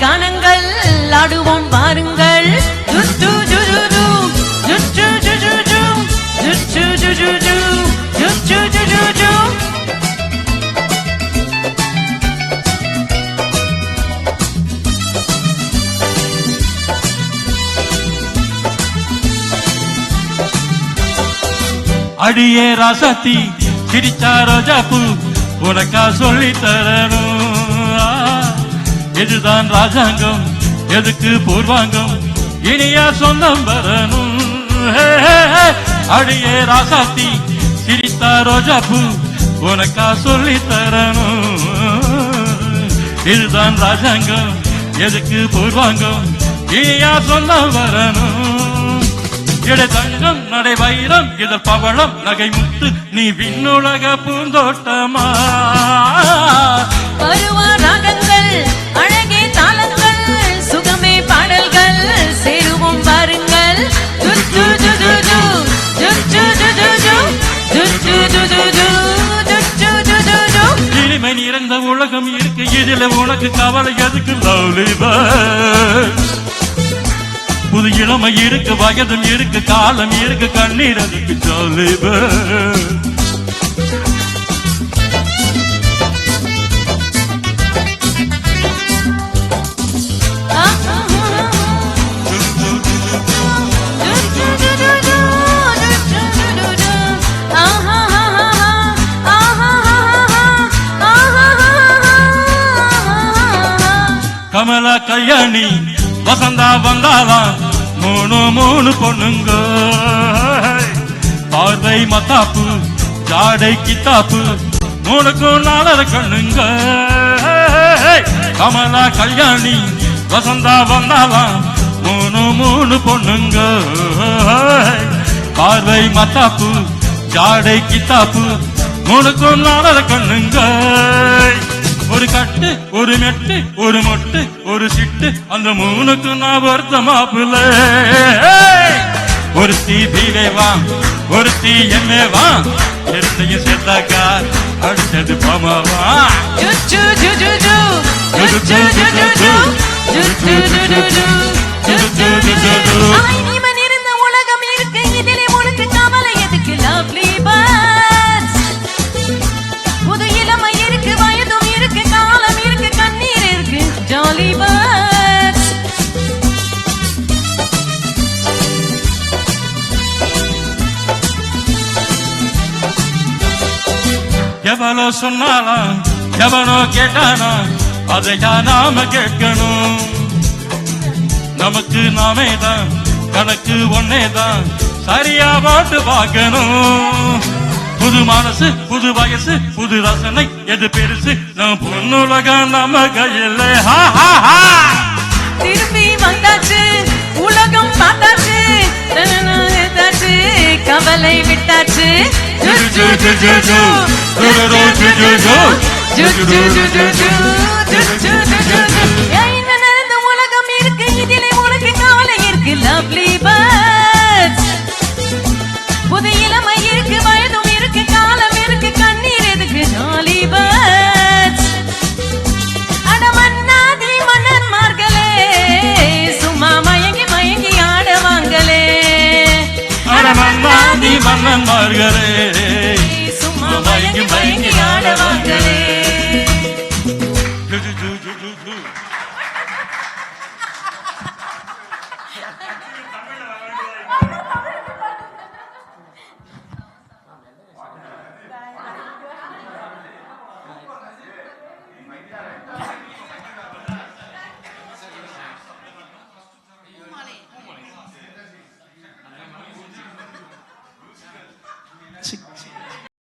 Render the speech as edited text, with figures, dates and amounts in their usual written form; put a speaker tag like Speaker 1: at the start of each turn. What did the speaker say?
Speaker 1: கானங்கள் ஆடுவோம் பாருங்கள்.
Speaker 2: அடியே ராசாத்தி சிரிச்சா ரோஜாப்பூ உனக்கா சொல்லி தரணும். இதுதான் ராஜாங்கம் எதுக்கு பூர்வாங்கம் இனியா சொந்தம் வரணும். அடியே ராசாத்தி சிரித்தா ரோஜாப்பூ உனக்கா சொல்லி தரணும். இதுதான் ராஜாங்கம் எதுக்கு பூர்வாங்கம் இனியா சொந்தம் வரணும். இடை தங்கம் நடை வைரம் இதழ் பவளம் நகை முத்து நீ விண்ணுலக பூந்தோட்டமா.
Speaker 1: பருவ ராகங்கள் அழகே தாளங்கள் சுகமே பாடல்கள் சேருவோம் பாருங்கள்.
Speaker 2: இனிமை நிறைந்த உலகம் இருக்கு இதில் உனக்கு கவலை எதுக்கு லவ்லி பேர்ட். புது இளமை இருக்கு வயதும் இருக்கு காலம் இருக்கு கண்ணீர் அதுக்கு ஜாலி பேர்ட். கமலா கல்யாணி வசந்தா வந்தாலாம் மூணு பொண்ணுங்க. பார்வை மத்தாப்பு ஜாடை கித்தாப்பு மூணுக்கும் நாளர கண்ணுங்க. கமலா கல்யாணி வசந்தா வந்தாலாம் மூணு பொண்ணுங்க. பார்வை மத்தாப்பு ஜாடை கித்தாப்பு மூணுக்கும் நாளர கண்ணுங்க. ஒரு கட்டு ஒரு மெட்டு ஒரு மொட்டு ஒரு சிட்டு அந்த மூணுக்கு நான் வருத்த மாப்பிள்ள. ஒரு தீ தீவேவா ஒரு தீ என்னேவா எத்தையும் சேர்த்தாக்கா அடுத்தது பாமாவா.
Speaker 1: உலகம் இருக்கு இதிலே உனக்கு கவலை எதுக்கு லவ்லி பேர்ட்ஸ். புது இளமை இருக்கு வயதும் இருக்கு காலம் இருக்கு கண்ணீர் இருக்கு ஜாலி பேர்ட்ஸ்.
Speaker 2: எவனோ சொன்னாலாம் எவனோ கேட்டானா அதையா நாம கேட்கணும். நமக்கு நாமே தான் கணக்கு ஒன்னேதான் சரியா பாட்டு பார்க்கணும். புது மனசு புது வயசு புது ரசனை எது பெருசு நம் பொண்ணுலகம் நம்ம கையில.
Speaker 1: திரும்பி வந்தாச்சு உலகம் பார்த்தாச்சு கவலை விட்டாச்சு. உலகம் இருக்கு இதிலே உனக்கு கவலை இருக்கு லவ்லி பேர்ட்ஸ். புது இளமை இருக்கு வயதும் இருக்கு காலம் இருக்கு கண்ணீர் எதுக்கு ஜாலி பேர்ட்ஸ். அடமன்னாதி மன்னன்மார்களே சும்மா மயங்கி மயங்கி ஆடுவாங்களே.
Speaker 2: அடமன்னாதி மன்னன்மார்களே
Speaker 1: சும்மா மயங்கி மயங்கி ஆடுவாங்களே.